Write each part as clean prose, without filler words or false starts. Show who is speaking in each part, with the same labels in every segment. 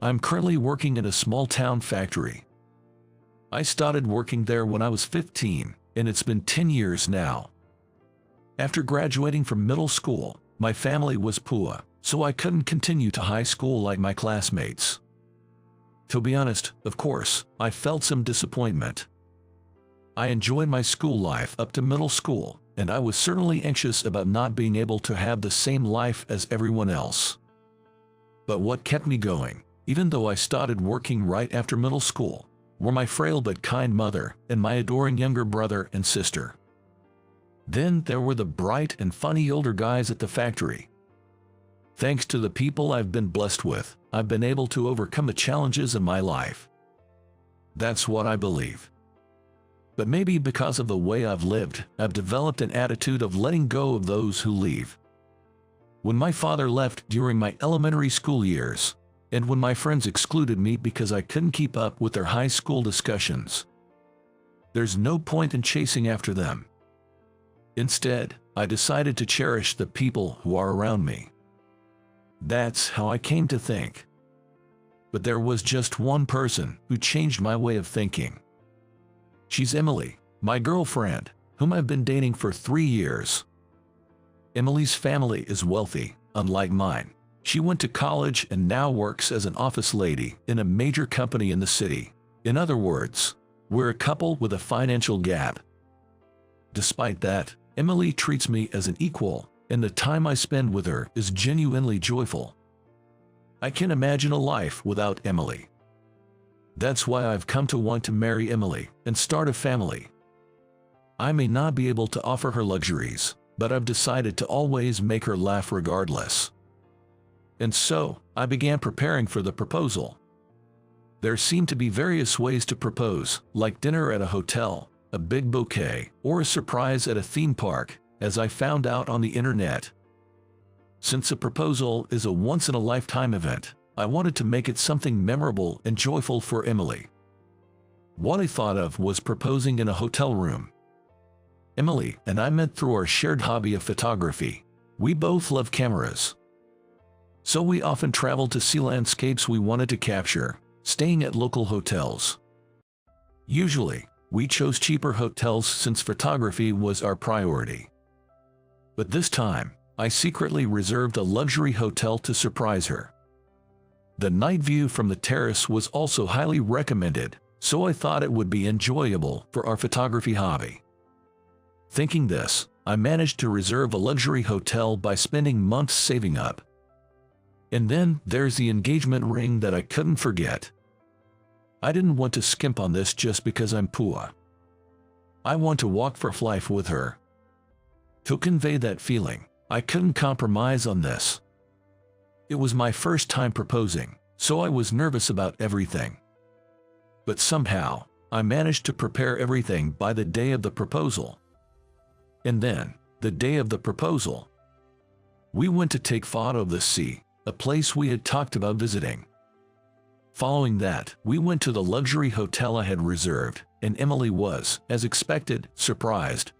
Speaker 1: I'm currently working in a small-town factory. I started working there when I was 15, and it's been 10 years now. After graduating from middle school, my family was poor, so I couldn't continue to high school like my classmates. To be honest, of course, I felt some disappointment. I enjoyed my school life up to middle school, and I was certainly anxious about not being able to have the same life as everyone else. But what kept me going, even though I started working right after middle school, were my frail but kind mother and my adoring younger brother and sister. Then there were the bright and funny older guys at the factory. Thanks to the people I've been blessed with, I've been able to overcome the challenges in my life. That's what I believe. But maybe because of the way I've lived, I've developed an attitude of letting go of those who leave. When my father left during my elementary school years, and when my friends excluded me because I couldn't keep up with their high school discussions, there's no point in chasing after them. Instead, I decided to cherish the people who are around me. That's how I came to think. But there was just one person who changed my way of thinking. She's Emily, my girlfriend, whom I've been dating for 3 years. Emily's family is wealthy, unlike mine. She went to college and now works as an office lady in a major company in the city. In other words, we're a couple with a financial gap. Despite that, Emily treats me as an equal, and the time I spend with her is genuinely joyful. I can't imagine a life without Emily. That's why I've come to want to marry Emily and start a family. I may not be able to offer her luxuries, but I've decided to always make her laugh regardless. And so, I began preparing for the proposal. There seemed to be various ways to propose, like dinner at a hotel, a big bouquet, or a surprise at a theme park, as I found out on the internet. Since a proposal is a once-in-a-lifetime event, I wanted to make it something memorable and joyful for Emily. What I thought of was proposing in a hotel room. Emily and I met through our shared hobby of photography. We both love cameras. So we often traveled to see landscapes we wanted to capture, staying at local hotels. Usually, we chose cheaper hotels since photography was our priority. But this time, I secretly reserved a luxury hotel to surprise her. The night view from the terrace was also highly recommended, so I thought it would be enjoyable for our photography hobby. Thinking this, I managed to reserve a luxury hotel by spending months saving up. And then there's the engagement ring that I couldn't forget. I didn't want to skimp on this just because I'm poor. I want to walk for life with her. To convey that feeling, I couldn't compromise on this. It was my first time proposing, so I was nervous about everything. But somehow, I managed to prepare everything by the day of the proposal. And then, the day of the proposal, we went to take photo of the sea, a place we had talked about visiting. Following that, we went to the luxury hotel I had reserved, and Emily was, as expected, surprised.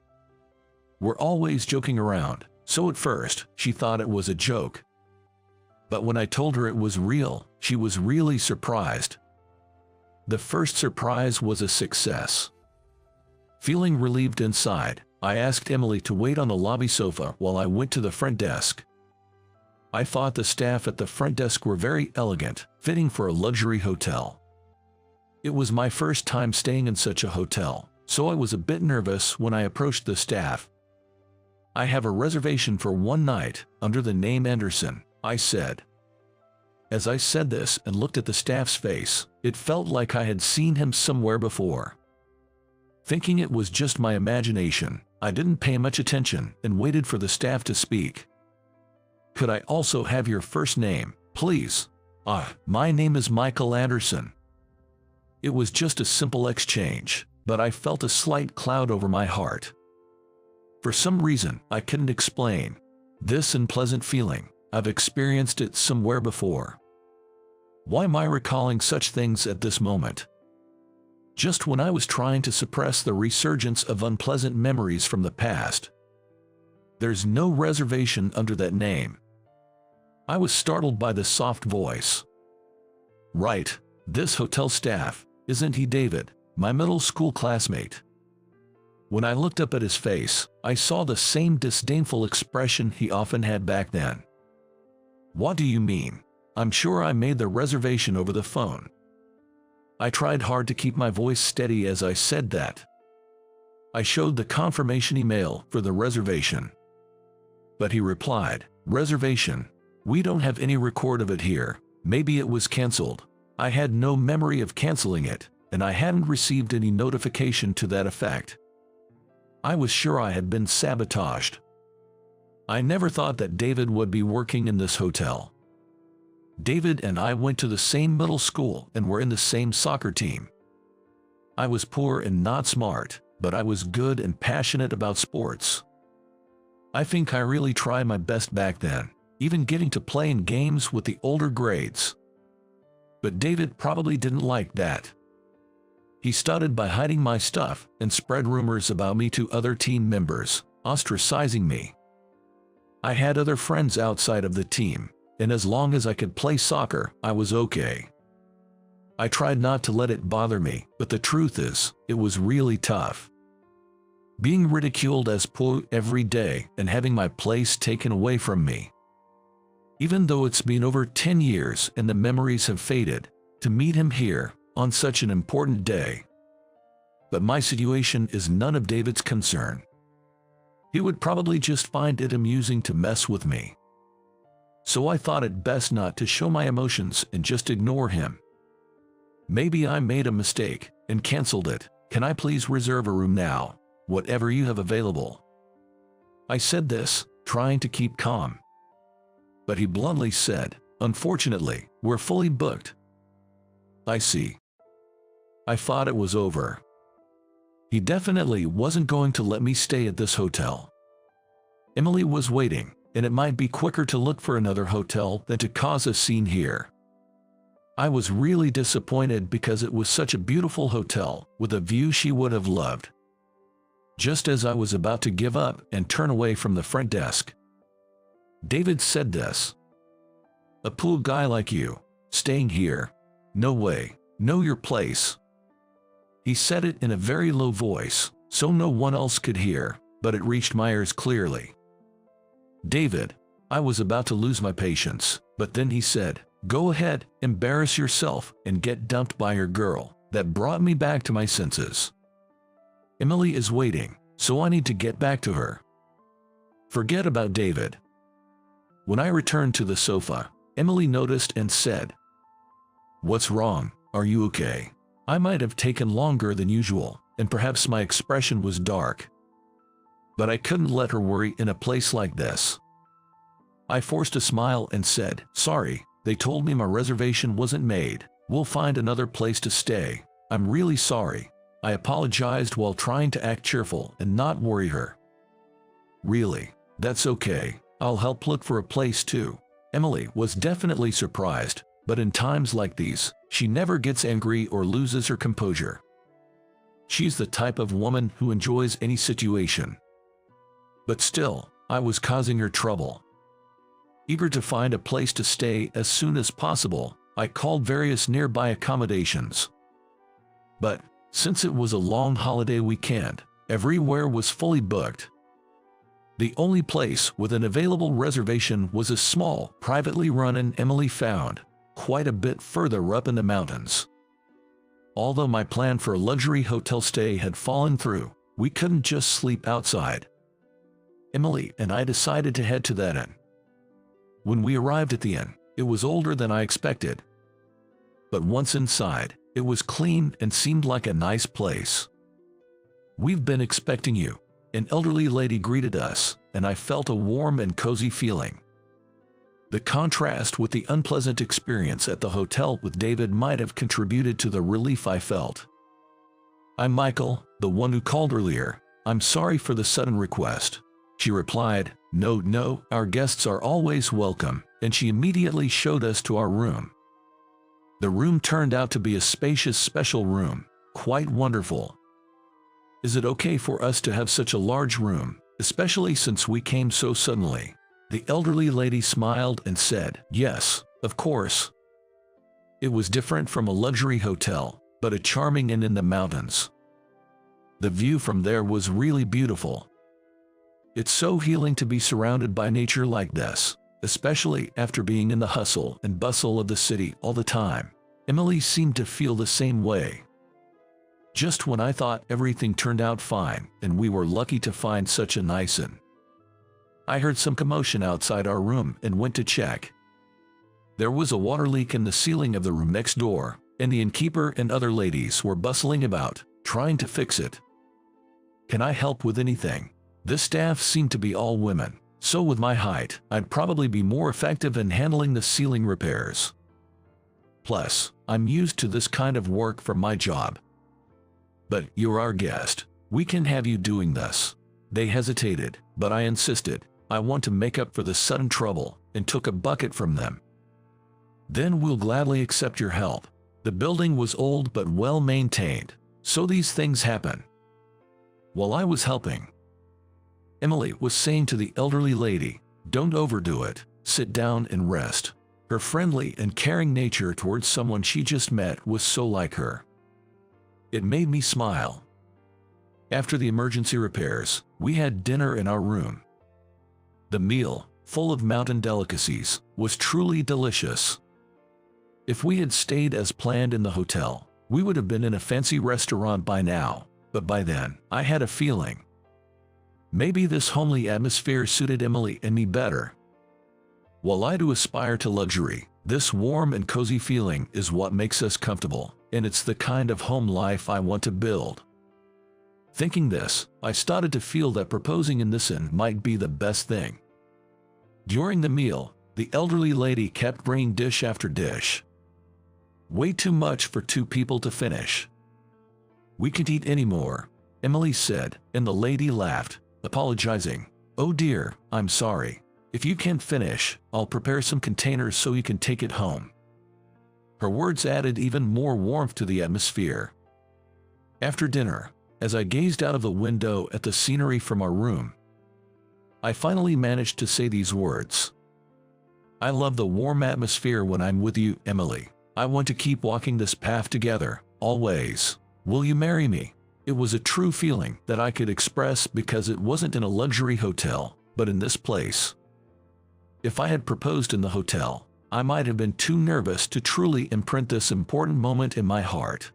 Speaker 1: We're always joking around, so at first, she thought it was a joke. But when I told her it was real, she was really surprised. The first surprise was a success. Feeling relieved inside, I asked Emily to wait on the lobby sofa while I went to the front desk. I thought the staff at the front desk were very elegant, fitting for a luxury hotel. It was my first time staying in such a hotel, so I was a bit nervous when I approached the staff. I have a reservation for one night, under the name Anderson, I said. As I said this and looked at the staff's face, it felt like I had seen him somewhere before. Thinking it was just my imagination, I didn't pay much attention and waited for the staff to speak. Could I also have your first name, please? My name is Michael Anderson. It was just a simple exchange, but I felt a slight cloud over my heart. For some reason, I couldn't explain this unpleasant feeling. I've experienced it somewhere before. Why am I recalling such things at this moment? Just when I was trying to suppress the resurgence of unpleasant memories from the past. There's no reservation under that name. I was startled by the soft voice. Right, this hotel staff, isn't he David, my middle school classmate? When I looked up at his face, I saw the same disdainful expression he often had back then. What do you mean? I'm sure I made the reservation over the phone. I tried hard to keep my voice steady as I said that. I showed the confirmation email for the reservation. But he replied, "Reservation? We don't have any record of it here. Maybe it was canceled." I had no memory of canceling it, and I hadn't received any notification to that effect. I was sure I had been sabotaged. I never thought that David would be working in this hotel. David and I went to the same middle school and were in the same soccer team. I was poor and not smart, but I was good and passionate about sports. I think I really tried my best back then, even getting to play in games with the older grades. But David probably didn't like that. He started by hiding my stuff and spread rumors about me to other team members, ostracizing me. I had other friends outside of the team, and as long as I could play soccer, I was okay. I tried not to let it bother me, but the truth is, it was really tough. Being ridiculed as poor every day and having my place taken away from me. Even though it's been over 10 years and the memories have faded, to meet him here, on such an important day. But my situation is none of David's concern. He would probably just find it amusing to mess with me. So I thought it best not to show my emotions and just ignore him. Maybe I made a mistake and canceled it. Can I please reserve a room now, whatever you have available? I said this, trying to keep calm. But he bluntly said, "Unfortunately, we're fully booked." I see. I thought it was over. He definitely wasn't going to let me stay at this hotel. Emily was waiting, and it might be quicker to look for another hotel than to cause a scene here. I was really disappointed because it was such a beautiful hotel with a view she would have loved. Just as I was about to give up and turn away from the front desk, David said this. "A pool guy like you, staying here? No way. Know your place." He said it in a very low voice, so no one else could hear, but it reached my ears clearly. "David," I was about to lose my patience, but then he said, "Go ahead, embarrass yourself and get dumped by your girl." That brought me back to my senses. Emily is waiting, so I need to get back to her. Forget about David. When I returned to the sofa, Emily noticed and said, "What's wrong? Are you okay?" I might have taken longer than usual, and perhaps my expression was dark. But I couldn't let her worry in a place like this. I forced a smile and said, "Sorry, they told me my reservation wasn't made. We'll find another place to stay. I'm really sorry." I apologized while trying to act cheerful and not worry her. "Really? That's okay. I'll help look for a place too." Emily was definitely surprised, but in times like these, she never gets angry or loses her composure. She's the type of woman who enjoys any situation. But still, I was causing her trouble. Eager to find a place to stay as soon as possible, I called various nearby accommodations. But, since it was a long holiday weekend, everywhere was fully booked. The only place with an available reservation was a small, privately run inn Emily found, quite a bit further up in the mountains. Although my plan for a luxury hotel stay had fallen through, we couldn't just sleep outside. Emily and I decided to head to that inn. When we arrived at the inn, it was older than I expected. But once inside, it was clean and seemed like a nice place. "We've been expecting you," an elderly lady greeted us, and I felt a warm and cozy feeling. The contrast with the unpleasant experience at the hotel with David might have contributed to the relief I felt. "I'm Michael, the one who called earlier. I'm sorry for the sudden request." She replied, No, our guests are always welcome," and she immediately showed us to our room. The room turned out to be a spacious special room, quite wonderful. "Is it okay for us to have such a large room, especially since we came so suddenly?" The elderly lady smiled and said, "Yes, of course." It was different from a luxury hotel, but a charming inn in the mountains. The view from there was really beautiful. It's so healing to be surrounded by nature like this, especially after being in the hustle and bustle of the city all the time. Emily seemed to feel the same way. Just when I thought everything turned out fine and we were lucky to find such a nice inn, I heard some commotion outside our room and went to check. There was a water leak in the ceiling of the room next door, and the innkeeper and other ladies were bustling about, trying to fix it. "Can I help with anything?" The staff seemed to be all women, so with my height, I'd probably be more effective in handling the ceiling repairs. Plus, I'm used to this kind of work for my job. "But you're our guest. We can have you doing this." They hesitated, but I insisted. I want to make up for the sudden trouble, and took a bucket from them. "Then we'll gladly accept your help." The building was old but well maintained, so these things happen. While I was helping, Emily was saying to the elderly lady, "Don't overdo it, sit down and rest." Her friendly and caring nature towards someone she just met was so like her. It made me smile. After the emergency repairs, we had dinner in our room. The meal, full of mountain delicacies, was truly delicious. If we had stayed as planned in the hotel, we would have been in a fancy restaurant by now, but by then, I had a feeling. Maybe this homely atmosphere suited Emily and me better. While I do aspire to luxury, this warm and cozy feeling is what makes us comfortable, and it's the kind of home life I want to build. Thinking this, I started to feel that proposing in this inn might be the best thing. During the meal, the elderly lady kept bringing dish after dish. Way too much for 2 people to finish. "We can't eat anymore," Emily said, and the lady laughed, apologizing. "Oh dear, I'm sorry. If you can't finish, I'll prepare some containers so you can take it home." Her words added even more warmth to the atmosphere. After dinner, as I gazed out of the window at the scenery from our room, I finally managed to say these words. "I love the warm atmosphere when I'm with you, Emily. I want to keep walking this path together, always. Will you marry me?" It was a true feeling that I could express because it wasn't in a luxury hotel, but in this place. If I had proposed in the hotel, I might have been too nervous to truly imprint this important moment in my heart.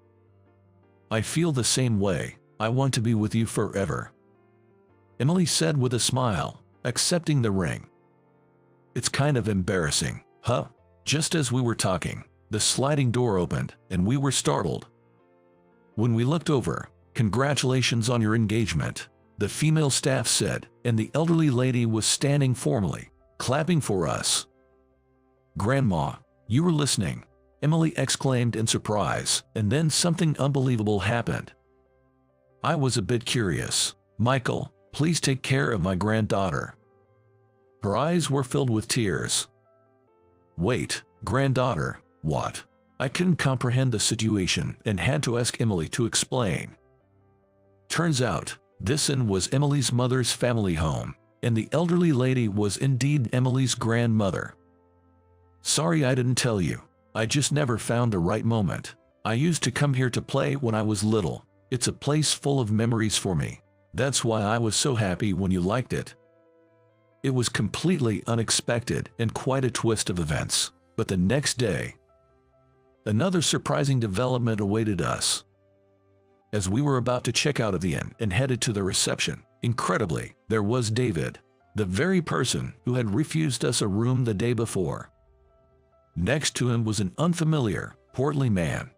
Speaker 1: I feel the same way. I want to be with you forever," Emily said with a smile, accepting the ring. "It's kind of embarrassing, huh?" Just as we were talking, the sliding door opened, and we were startled. When we looked over, "Congratulations on your engagement," the female staff said, and the elderly lady was standing formally, clapping for us. "Grandma, you were listening," Emily exclaimed in surprise, and then something unbelievable happened. I was a bit curious. "Michael, please take care of my granddaughter." Her eyes were filled with tears. "Wait, granddaughter, what?" I couldn't comprehend the situation and had to ask Emily to explain. Turns out, this inn was Emily's mother's family home, and the elderly lady was indeed Emily's grandmother. "Sorry I didn't tell you. I just never found the right moment. I used to come here to play when I was little. It's a place full of memories for me. That's why I was so happy when you liked it." It was completely unexpected and quite a twist of events, but the next day, another surprising development awaited us. As we were about to check out of the inn and headed to the reception, incredibly, there was David, the very person who had refused us a room the day before. Next to him was an unfamiliar, portly man.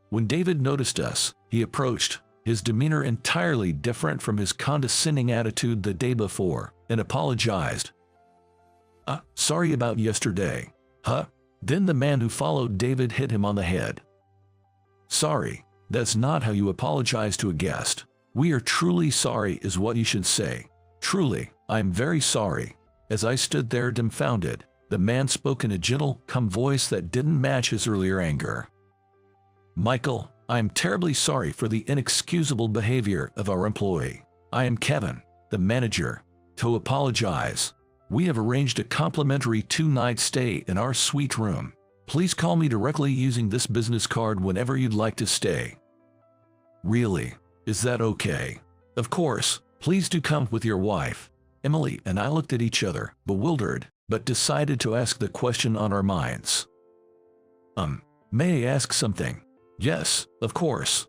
Speaker 1: When David noticed us, he approached, his demeanor entirely different from his condescending attitude the day before, and apologized. Sorry about yesterday." "Huh?" Then the man who followed David hit him on the head. "Sorry, that's not how you apologize to a guest. We are truly sorry is what you should say. Truly, I am very sorry." As I stood there dumbfounded, the man spoke in a gentle, calm voice that didn't match his earlier anger. "Michael, I am terribly sorry for the inexcusable behavior of our employee. I am Kevin, the manager. To apologize. We have arranged a complimentary 2-night stay in our suite room." Please call me directly using this business card whenever you'd like to stay. Really? Is that okay? Of course, please do come with your wife. Emily and I looked at each other, bewildered, but decided to ask the question on our minds. May I ask something? Yes, of course.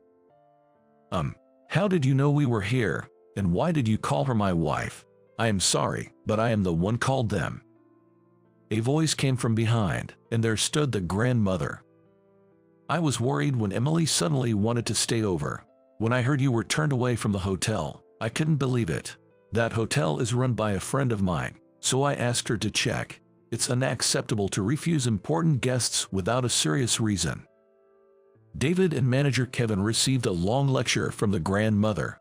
Speaker 1: How did you know we were here, and why did you call her my wife? I am sorry, but I am the one called them. A voice came from behind, and there stood the grandmother. I was worried when Emily suddenly wanted to stay over. When I heard you were turned away from the hotel, I couldn't believe it. That hotel is run by a friend of mine, so I asked her to check. It's unacceptable to refuse important guests without a serious reason. David and manager Kevin received a long lecture from the grandmother.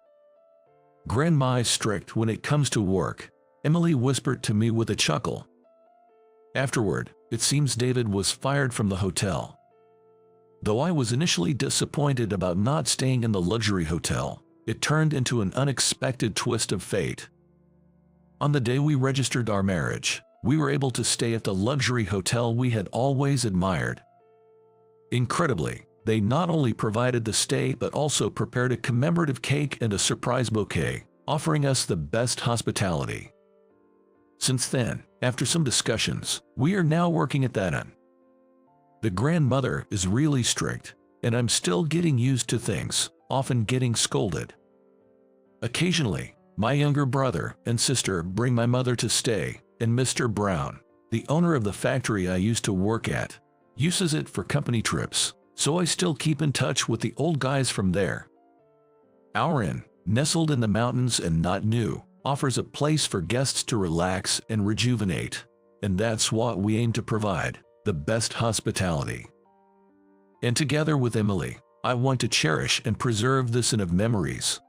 Speaker 1: Grandma is strict when it comes to work, Emily whispered to me with a chuckle. Afterward, it seems David was fired from the hotel. Though I was initially disappointed about not staying in the luxury hotel, it turned into an unexpected twist of fate. On the day we registered our marriage, we were able to stay at the luxury hotel we had always admired. Incredibly, they not only provided the stay but also prepared a commemorative cake and a surprise bouquet, offering us the best hospitality. Since then, after some discussions, we are now working at that inn. The grandmother is really strict, and I'm still getting used to things, often getting scolded. Occasionally, my younger brother and sister bring my mother to stay, and Mr. Brown, the owner of the factory I used to work at, uses it for company trips, so I still keep in touch with the old guys from there. Our inn, nestled in the mountains and not new, offers a place for guests to relax and rejuvenate, and that's what we aim to provide, the best hospitality. And together with Emily, I want to cherish and preserve this inn of memories.